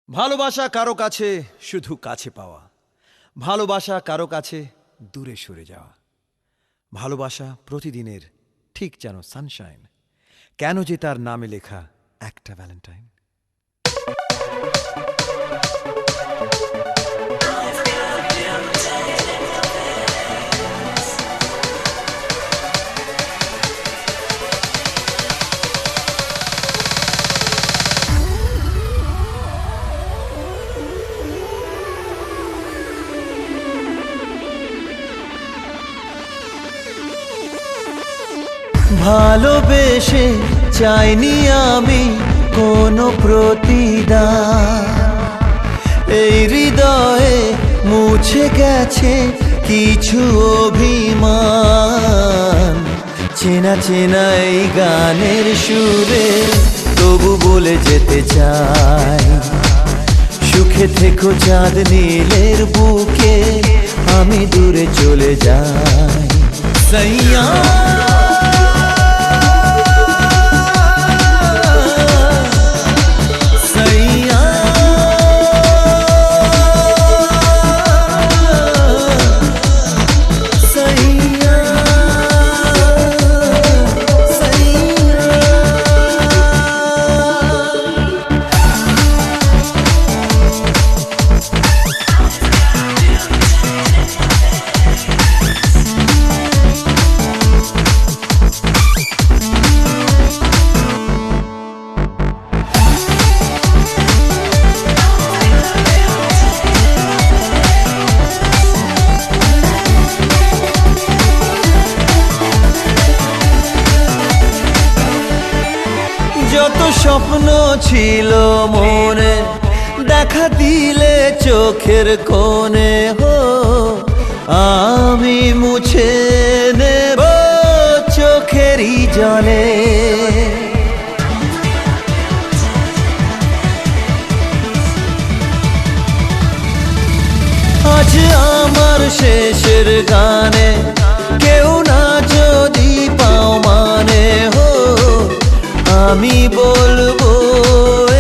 ভালোবাসা কারো কাছে শুধু কাছে পাওয়া, ভালোবাসা কারো কাছে দূরে সরে যাওয়া। ভালোবাসা প্রতিদিনের ঠিক যেন সানশাইন, কেন যে তার নামে লেখা একটা ভ্যালেন্টাইন। ভালোবেসে চাইনি আমি কোনো প্রতিদান, এই হৃদয়ে মুছে গেছে কিছু অভিমান। চেনা চেনা এই গানের সুরে তবু বলে যেতে চাই, সুখে থেকো চাঁদ নীলের বুকে, আমি দূরে চলে যাই। সাইয়া যত স্বপ্ন ছিল মনে, দেখা দিলে চোখের কোণে, হো আমি মুছে নেব চোখেরই জলে। আজ আমার শেষের গানে কেউ না যদি পাও মানে, হো আমি বলবো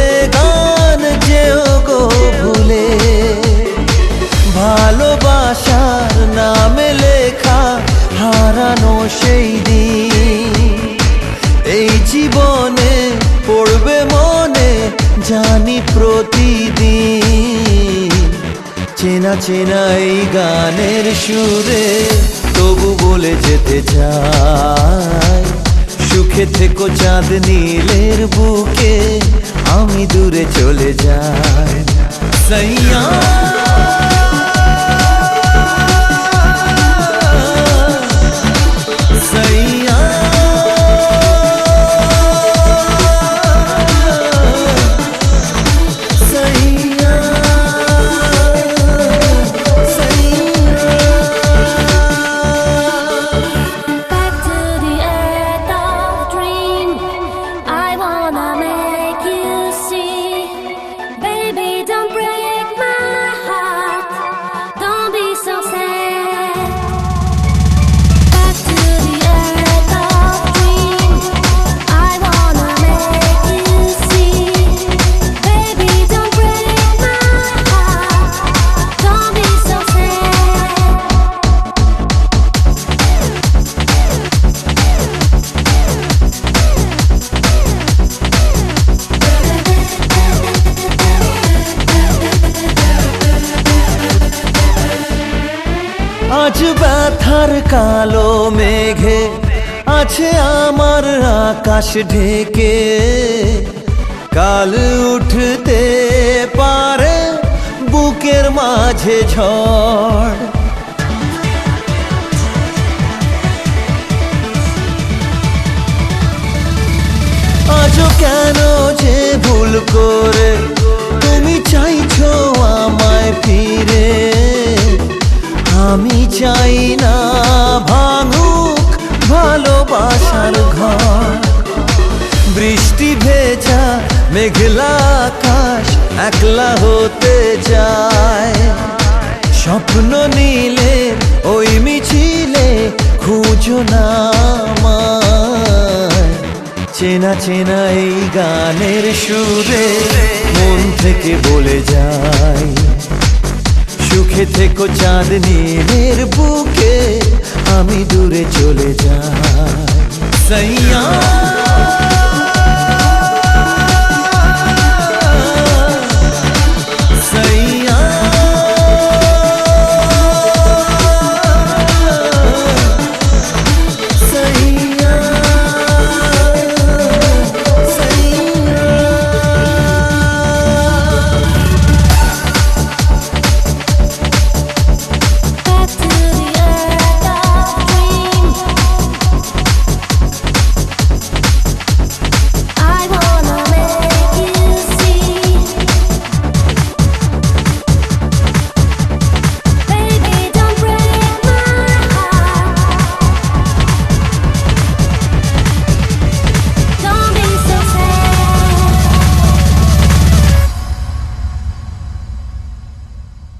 এ গান যেও গো ভুলে। ভালোবাসার নামে লেখা হারানো সেই দিন, এই জীবনে পড়বে মনে জানি প্রতিদিন। চেনা চেনা এই গানের সুরে তবু বলে যেতে চাই, সুখে থেকো চাঁদ নীলের বুকে, আমি দূরে চলে যাই। সাইয়া সাইয়া আজ ব্যথার কালো মেঘে আছে আমার আকাশ ঢেকে, কাল উঠতে পারে বুকের মাঝে ঝড়। আজও কেন যে ভুল করে তুমি চাইছো আমায় ফিরে, আমি চাই না ভাঙুক ভালোবাসার ঘর। বৃষ্টি ভেজা মেঘলা আকাশ একলা হতে যায়, স্বপ্ন নীলে ওই মিছিলে খুঁজো না আমায়। চেনা চেনা এই গানের সুরে মন থেকে বলে যাই, সুখে থেকো চাঁদনীর বুকে, আমি দূরে চলে যাই। সাইয়া